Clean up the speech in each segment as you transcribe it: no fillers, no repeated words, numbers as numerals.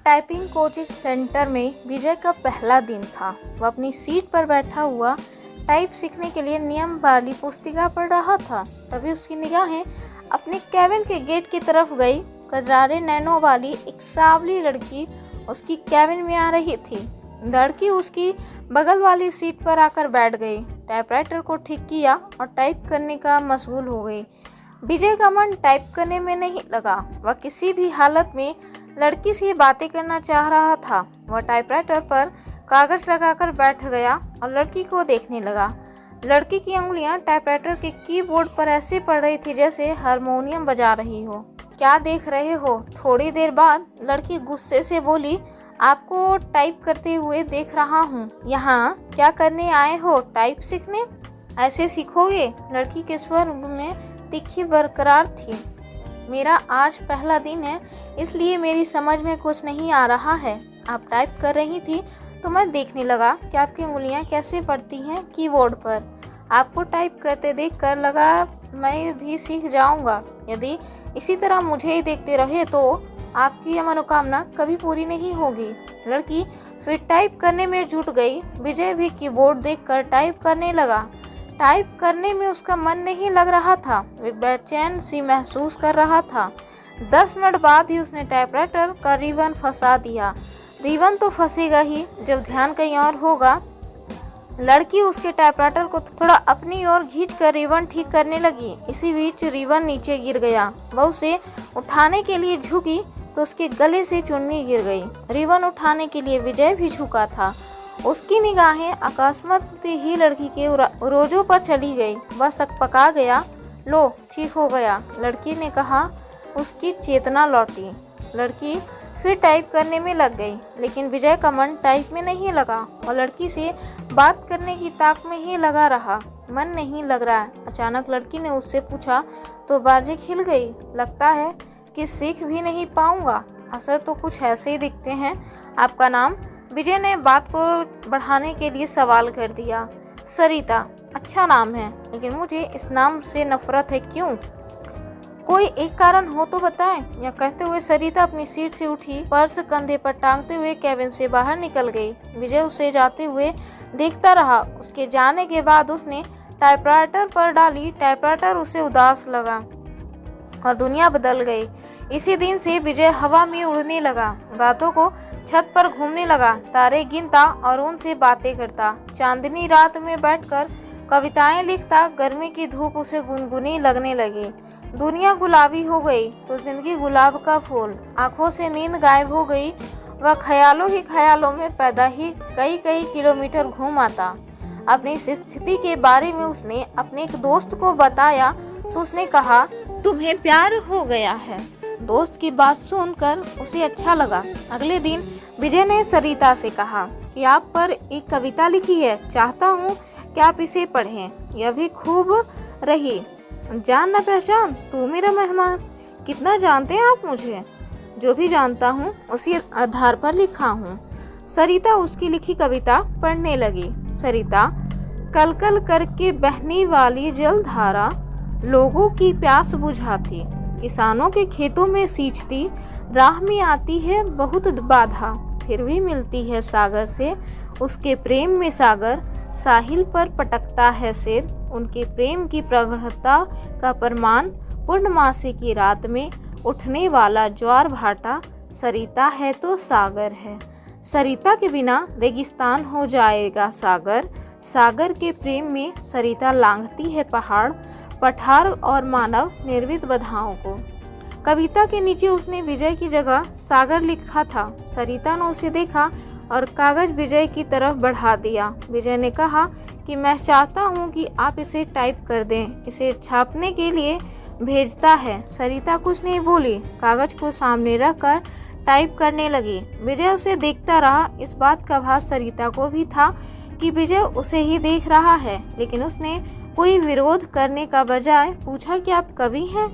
Typing coaching centre में विजय का पहला दिन था। वह अपनी सीट पर बैठा हुआ टाइप सीखने के लिए नियम वाली पुस्तिका पढ़ रहा था। तभी उसकी निगाहें अपने कैबिन के गेट की तरफ गई। कजरारे नैनों वाली एक सांवली लड़की उसकी कैबिन में आ रही थी। लड़की उसकी बगल वाली सीट पर आकर बैठ गई, टाइपराइटर को ठीक किया और टाइप करने का मशगूल हो गई। विजय का मन टाइप करने में नहीं लगा। वह किसी भी हालत में लड़की से बातें करना चाह रहा था। वह टाइपराइटर पर कागज लगाकर बैठ गया और लड़की को देखने लगा। लड़की की उंगलियां टाइपराइटर के कीबोर्ड पर ऐसे पड़ रही थी जैसे हारमोनियम बजा रही हो। क्या देख रहे हो? थोड़ी देर बाद लड़की गुस्से से बोली, आपको टाइप करते हुए देख रहा हूँ। यहाँ क्या करने आए हो? टाइप सीखने? ऐसे सीखोगे? लड़की के स्वर में तीखी बरकरार थी। मेरा आज पहला दिन है, इसलिए मेरी समझ में कुछ नहीं आ रहा है। आप टाइप कर रही थी तो मैं देखने लगा कि आपकी उंगलियां कैसे पड़ती हैं कीबोर्ड पर। आपको टाइप करते देखकर लगा मैं भी सीख जाऊंगा। यदि इसी तरह मुझे ही देखते रहे तो आपकी यह मनोकामना कभी पूरी नहीं होगी। लड़की फिर टाइप करने में जुट गई। विजय भी कीबोर्ड देखकर टाइप करने लगा। टाइप करने में उसका मन नहीं लग रहा था। वह बेचैन सी महसूस कर रहा था। 10 मिनट बाद ही उसने टाइपराइटर का रिबन फंसा दिया। रिबन तो फंसेगा ही जब ध्यान कहीं और होगा। लड़की उसके टाइपराइटर को थोड़ा अपनी ओर खींचकर रिबन ठीक करने लगी। इसी बीच रिबन नीचे गिर गया। वह उसे उठाने के लिए झुकी तो उसके गले से चुन्नी गिर गई। रिबन उठाने के लिए विजय भी झुका था। उसकी निगाहें अकस्मात ही लड़की के रोजों पर चली गई। वह सकपका गया। लो, ठीक हो गया, लड़की ने कहा। उसकी चेतना लौटी। लड़की फिर टाइप करने में लग गई, लेकिन विजय का मन टाइप में नहीं लगा और लड़की से बात करने की ताक में ही लगा रहा। मन नहीं लग रहा है। अचानक लड़की ने उससे पूछा तो बाजें खिल गई। लगता है कि सीख भी नहीं पाऊंगा। असर तो कुछ ऐसे ही दिखते हैं। आपका नाम? विजय ने बात को बढ़ाने के लिए सवाल कर दिया। सरिता। अच्छा नाम है, लेकिन मुझे इस नाम से नफरत है। क्यों? कोई एक कारण हो तो बताएं। यह कहते हुए सरिता अपनी सीट से उठी, पर्स कंधे पर टांगते हुए कैबिन से बाहर निकल गई। विजय उसे जाते हुए देखता रहा। उसके जाने के बाद उसने टाइपराइटर पर डाली। टाइपराइटर उसे उदास लगा और दुनिया बदल गई। इसी दिन से विजय हवा में उड़ने लगा, रातों को छत पर घूमने लगा, तारे गिनता और उनसे बातें करता, चांदनी रात में बैठकर कविताएं लिखता। गर्मी की धूप उसे गुनगुनी लगने लगी। दुनिया गुलाबी हो गई तो जिंदगी गुलाब का फूल। आंखों से नींद गायब हो गई। वह ख्यालों ही ख्यालों में पैदा ही कई किलोमीटर घूम आता। अपनी इस स्थिति के बारे में उसने अपने एक दोस्त को बताया तो उसने कहा, तुम्हें प्यार हो गया है। दोस्त की बात सुनकर उसे अच्छा लगा। अगले दिन विजय ने सरिता से कहा कि आप पर एक कविता लिखी है, चाहता हूँ कि आप इसे पढ़ें। यह भी खूब रही। जान न पहचान, तू मेरा मेहमान। कितना जानते हैं आप मुझे? जो भी जानता हूँ उसी आधार पर लिखा हूँ। सरिता उसकी लिखी कविता पढ़ने लगी। सरिता। कल कल करके बहने वाली जलधारा लोगों की प्यास बुझाती, किसानों के खेतों में सींचती, राह में आती है बहुत बाधा, फिर भी मिलती है सागर से। उसके प्रेम में सागर साहिल पर पटकता है सिर। उनके प्रेम की प्रगाढ़ता का प्रमाण पूर्णमासी की रात में उठने वाला ज्वार भाटा। सरिता है तो सागर है। सरिता के बिना रेगिस्तान हो जाएगा सागर। सागर के प्रेम में सरिता लांघती है पहाड़, पठार और मानव निर्मित बाधाओं को। कविता के नीचे उसने विजय की जगह सागर लिखा था। सरिता ने उसे देखा और कागज विजय की तरफ बढ़ा दिया। विजय ने कहा कि मैं चाहता हूं कि आप इसे टाइप कर दें, इसे छापने के लिए भेजता है। सरिता कुछ नहीं बोली, कागज को सामने रखकर टाइप करने लगी। विजय उसे देखता रहा। इस बात का भास सरिता को भी था कि विजय उसे ही देख रहा है, लेकिन उसने कोई विरोध करने का बजाय पूछा कि आप कवि हैं?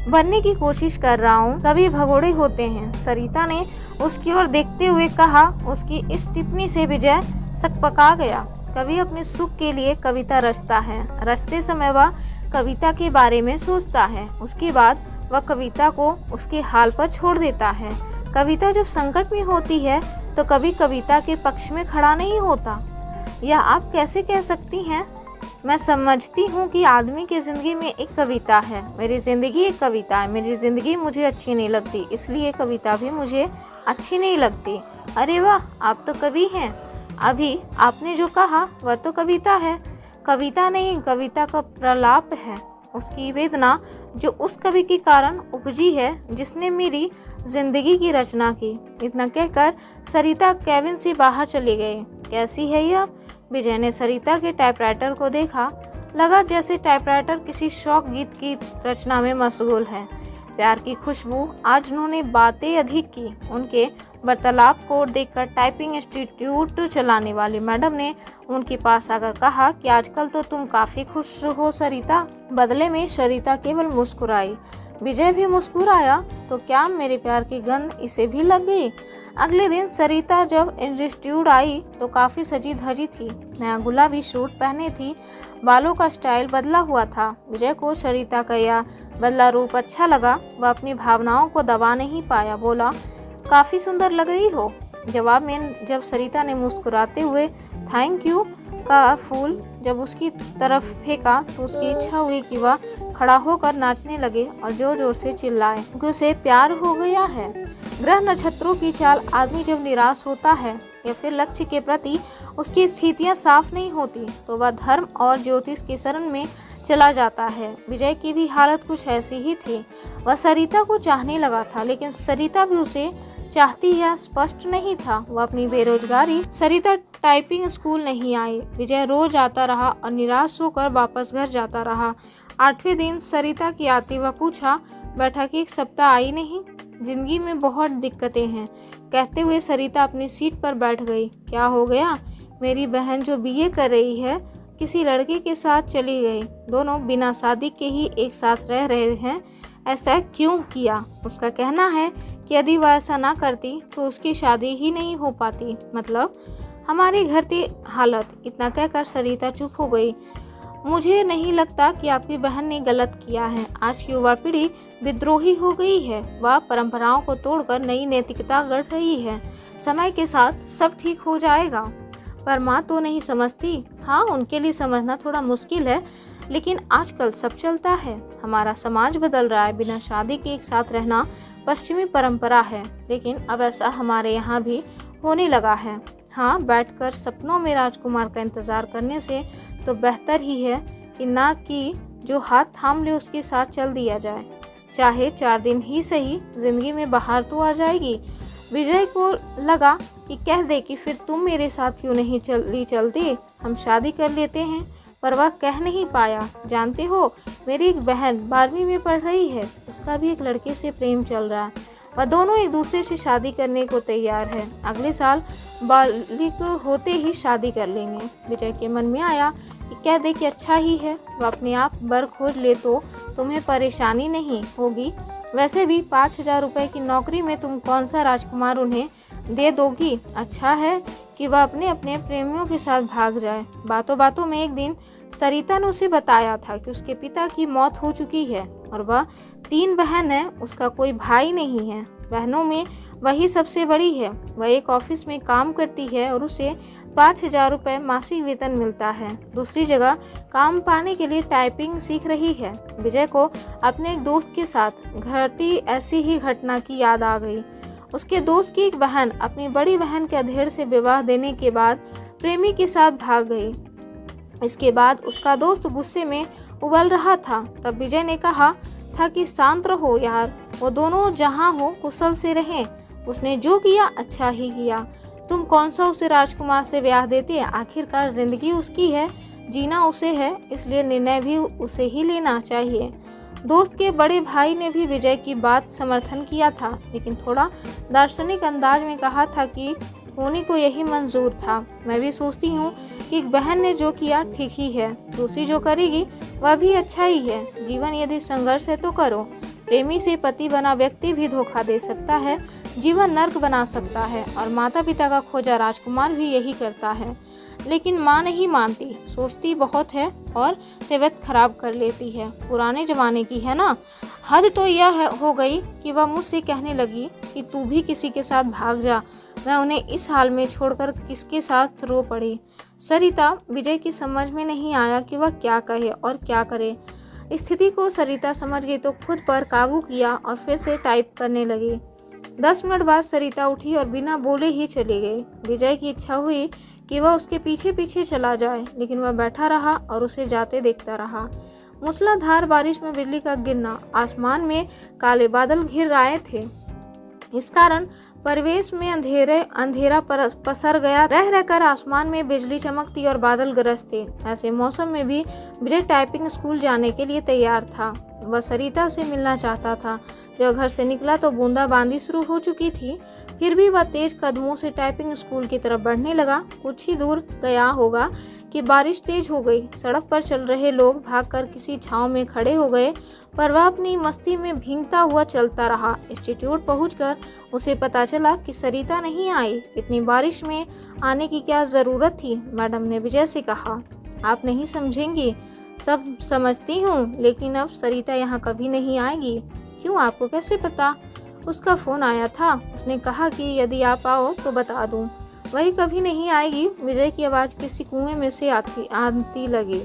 बनने की कोशिश कर रहा हूँ। कवि भगोड़े होते हैं, सरिता ने उसकी ओर देखते हुए कहा। उसकी इस टिप्पणी से विजय सकपका गया। कवि अपने सुख के लिए कविता रचता है। रचते समय वह कविता के बारे में सोचता है, उसके बाद वह कविता को उसके हाल पर छोड़ देता है। कविता जब संकट में होती है तो कभी कविता के पक्ष में खड़ा नहीं होता। यह आप कैसे कह सकती हैं? मैं समझती हूँ कि आदमी की ज़िंदगी में एक कविता है। मेरी ज़िंदगी एक कविता है। मेरी ज़िंदगी मुझे अच्छी नहीं लगती, इसलिए कविता भी मुझे अच्छी नहीं लगती। अरे वाह, आप तो कवि हैं। अभी आपने जो कहा वह तो कविता है। कविता नहीं, कविता का प्रलाप है। उसकी वेदना जो उस कवि के कारण उपजी है जिसने मेरी जिंदगी की रचना की। इतना कहकर सरिता केबिन से बाहर चली गई। कैसी है यह? विजय ने सरिता के टाइपराइटर को देखा। लगा जैसे टाइपराइटर किसी शौक गीत की रचना में मशगूल है। प्यार की खुशबू। आज उन्होंने बातें अधिक की। उनके वार्तालाप को देखकर टाइपिंग इंस्टीट्यूट चलाने वाली मैडम ने उनके पास आकर कहा कि आजकल तो तुम काफ़ी खुश हो सरिता। बदले में सरिता केवल मुस्कुराई। विजय भी मुस्कुराया। तो क्या मेरे प्यार की गंध इसे भी लग गई? अगले दिन सरिता जब इंस्टीट्यूट आई तो काफ़ी सजी धजी थी। नया गुलाबी सूट पहने थी। बालों का स्टाइल बदला हुआ था। विजय को सरिता का यह बदला रूप अच्छा लगा। वह अपनी भावनाओं को दबा नहीं पाया। बोला, काफ़ी सुंदर लग रही हो। जवाब में जब सरिता ने मुस्कुराते हुए थैंक यू का फूल जब उसकी तरफ फेंका तो उसकी इच्छा हुई कि वह खड़ा होकर नाचने लगे और जोर जोर से चिल्लाए कि उसे प्यार हो गया है। ग्रह नक्षत्रों की चाल। आदमी जब निराश होता है या फिर लक्ष्य के प्रति उसकी स्थितियां साफ नहीं होती तो वह धर्म और ज्योतिष की शरण में चला जाता है। विजय की भी हालत कुछ ऐसी ही थी। वह सरिता को चाहने लगा था, लेकिन सरिता भी उसे चाहती है स्पष्ट नहीं था। वह अपनी बेरोजगारी। सरिता टाइपिंग स्कूल नहीं आई। विजय रोज आता रहा और निराश होकर वापस घर जाता रहा। 8वें दिन सरिता की आती वह पूछा, बैठा कि 1 सप्ताह आई नहीं। जिंदगी में बहुत दिक्कतें हैं, कहते हुए सरिता अपनी सीट पर बैठ गई। क्या हो गया? मेरी बहन जो बीए कर रही है किसी लड़के के साथ चली गई। दोनों बिना शादी के ही एक साथ रह रहे हैं। ऐसा क्यों किया? उसका कहना है कि यदि वह ऐसा ना करती तो उसकी शादी ही नहीं हो पाती। मतलब हमारे घर की हालत। इतना कहकर सरिता चुप हो गई। मुझे नहीं लगता कि आपकी बहन ने गलत किया है। आज की युवा पीढ़ी विद्रोही हो गई है। वह परंपराओं को तोड़कर नई नैतिकता गढ़ रही है। समय के साथ सब ठीक हो जाएगा। पर माँ तो नहीं समझती। हाँ, उनके लिए समझना थोड़ा मुश्किल है, लेकिन आजकल सब चलता है। हमारा समाज बदल रहा है। बिना शादी के एक साथ रहना पश्चिमी परंपरा है, लेकिन अब ऐसा हमारे यहाँ भी होने लगा है। हाँ, बैठकर सपनों में राजकुमार का इंतजार करने से तो बेहतर ही है कि ना कि जो हाथ थाम ले उसके साथ चल दिया जाए। चाहे 4 दिन ही सही, जिंदगी में बाहर तो आ जाएगी। विजय को लगा कि कह दे कि फिर तुम मेरे साथ क्यों नहीं चलती, हम शादी कर लेते हैं, पर वह कह नहीं पाया। जानते हो, मेरी एक बहन 12वीं में पढ़ रही है। उसका भी एक लड़के से प्रेम चल रहा है। वह दोनों एक दूसरे से शादी करने को तैयार है। अगले साल बालिग होते ही शादी कर लेंगे। विजय के मन में आया कि कह दे कि अच्छा ही है, वह अपने आप बर खोज ले तो तुम्हें परेशानी नहीं होगी। वैसे भी 5,000 रुपये की नौकरी में तुम कौन सा राजकुमार उन्हें दे दोगी। अच्छा है कि वह अपने अपने प्रेमियों के साथ भाग जाए। बातों बातों में एक दिन सरिता ने उसे बताया था कि उसके पिता की मौत हो चुकी है और वह 3 बहन है। उसका कोई भाई नहीं है। बहनों में वही सबसे बड़ी है। वह एक ऑफिस में काम करती है और उसे 5,000 रुपये मासिक वेतन मिलता है। दूसरी जगह काम पाने के लिए टाइपिंग सीख रही है। विजय को अपने एक दोस्त के साथ घटी ऐसी ही घटना की याद आ गई। उसके दोस्त की एक बहन अपनी बड़ी बहन के अधेड़ से विवाह देने के बाद प्रेमी के साथ भाग गई। इसके बाद उसका दोस्त गुस्से में उबल रहा था। तब विजय ने कहा था कि शांत रहो यार, वो दोनों जहाँ हो कुशल से रहें। उसने जो किया अच्छा ही किया। तुम कौन सा उसे राजकुमार से ब्याह देते? आखिरकार जिंदगी उसकी है, जीना उसे है, इसलिए निर्णय भी उसे ही लेना चाहिए। दोस्त के बड़े भाई ने भी विजय की बात समर्थन किया था, लेकिन थोड़ा दार्शनिक अंदाज में कहा था कि होने को यही मंजूर था। मैं भी सोचती हूँ कि एक बहन ने जो किया ठीक ही है, दूसरी जो करेगी वह भी अच्छा ही है। जीवन यदि संघर्ष है तो करो। प्रेमी से पति बना व्यक्ति भी धोखा दे सकता है, जीवन नर्क बना सकता है, और माता पिता का खोजा राजकुमार भी यही करता है। लेकिन माँ नहीं मानती, सोचती बहुत है और तबीयत खराब कर लेती है। पुराने ज़माने की है ना। हद तो यह हो गई कि वह मुझसे कहने लगी कि तू भी किसी के साथ भाग जा। मैं उन्हें इस हाल में छोड़कर किसके साथ रो पड़ी। सरिता, विजय की समझ में नहीं आया कि वह क्या कहे और क्या करे। स्थिति को सरिता समझ गई तो खुद पर काबू किया और फिर से टाइप करने लगी। 10 मिनट बाद सरिता उठी और बिना बोले ही चली गई। विजय की इच्छा हुई कि वह उसके पीछे पीछे चला जाए, लेकिन वह बैठा रहा और उसे जाते देखता रहा। मूसलाधार बारिश में बिजली का गिरना, आसमान में काले बादल घिर आए थे। इस कारण परिवेश में अंधेरा पसर गया। रह रहकर आसमान में बिजली चमकती और बादल गरजते। ऐसे मौसम में भी विजय टाइपिंग स्कूल जाने के लिए तैयार था। वह सरिता से मिलना चाहता था। जब घर से निकला तो बूंदाबांदी शुरू हो चुकी थी। फिर भी वह तेज कदमों से टाइपिंग स्कूल की तरफ बढ़ने लगा। कुछ ही दूर गया होगा कि बारिश तेज हो गई। सड़क पर चल रहे लोग भागकर किसी छांव में खड़े हो गए, पर वह अपनी मस्ती में भीगता हुआ चलता रहा। इंस्टीट्यूट पहुंचकर उसे पता चला कि सरिता नहीं आई। इतनी बारिश में आने की क्या ज़रूरत थी? मैडम ने विजय से कहा, आप नहीं समझेंगी, सब समझती हूँ, लेकिन अब सरिता यहाँ कभी नहीं आएगी। क्यों, आपको कैसे पता? उसका फ़ोन आया था, उसने कहा कि यदि आप आओ तो बता दूँ। वही कभी नहीं आएगी। विजय की आवाज़ किसी कुएं में से आती लगी।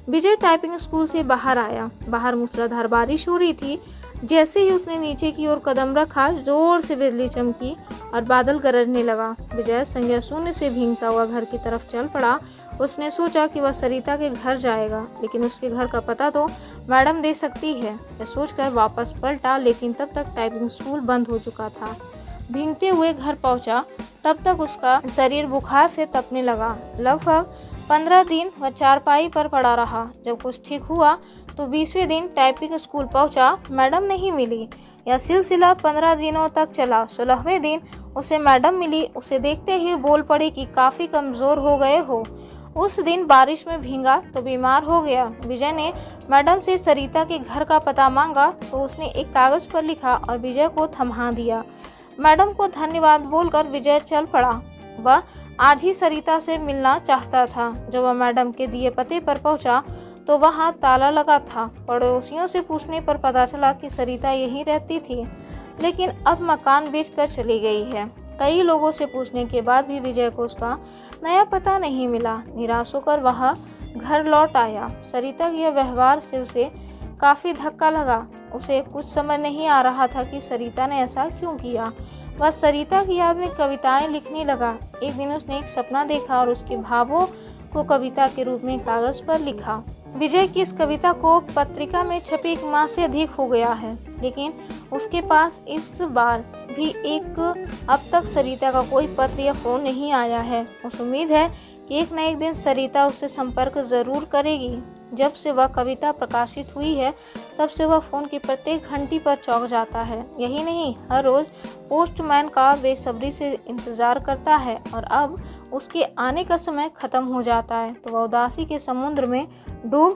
विजय टाइपिंग स्कूल से बाहर आया। बाहर मूसलाधार बारिश हो रही थी। जैसे ही उसने नीचे की ओर कदम रखा, जोर से बिजली चमकी और बादल गरजने लगा। विजय संज्ञा शून्य से भीगता हुआ घर की तरफ चल पड़ा। उसने सोचा कि वह सरिता के घर जाएगा, लेकिन उसके घर का पता तो मैडम दे सकती है। यह सोचकर वापस पलटा, लेकिन तब तक टाइपिंग स्कूल बंद हो चुका था। भीगते हुए घर पहुंचा, तब तक उसका शरीर बुखार से तपने लगा। लगभग 15 दिन वह चारपाई पर पड़ा रहा। जब कुछ ठीक हुआ तो 20वें दिन टाइपिंग स्कूल पहुंचा, मैडम नहीं मिली। यह सिलसिला 15 दिनों तक चला। 16वें दिन उसे मैडम मिली। उसे देखते ही बोल पड़ी कि काफ़ी कमज़ोर हो गए हो। उस दिन बारिश में भीगा तो बीमार हो गया। विजय ने मैडम से सरिता के घर का पता मांगा तो उसने एक कागज़ पर लिखा और विजय को थमा दिया। मैडम को धन्यवाद बोलकर विजय चल पड़ा। वह आज ही सरिता से मिलना चाहता था। जब वह मैडम के दिए पते पर पहुंचा तो वहां ताला लगा था। पड़ोसियों से पूछने पर पता चला कि सरिता यहीं रहती थी, लेकिन अब मकान बेचकर चली गई है। कई लोगों से पूछने के बाद भी विजय को उसका नया पता नहीं मिला। निराश होकर वह घर लौट आया। सरिता के व्यवहार से उसे काफ़ी धक्का लगा। उसे कुछ समझ नहीं आ रहा था कि सरिता ने ऐसा क्यों किया। वह सरिता की याद में कविताएं लिखने लगा। एक दिन उसने एक सपना देखा और उसके भावों को कविता के रूप में कागज पर लिखा। विजय की इस कविता को पत्रिका में छपी 1 माह से अधिक हो गया है, लेकिन उसके पास इस बार भी अब तक सरिता का कोई पत्र या फोन नहीं आया है। उस उम्मीद है कि एक न एक दिन सरिता उससे संपर्क जरूर करेगी। जब से वह कविता प्रकाशित हुई है, तब से वह फ़ोन की प्रत्येक घंटी पर चौंक जाता है। यही नहीं, हर रोज़ पोस्टमैन का बेसब्री से इंतज़ार करता है और अब उसके आने का समय ख़त्म हो जाता है तो वह उदासी के समुद्र में डूब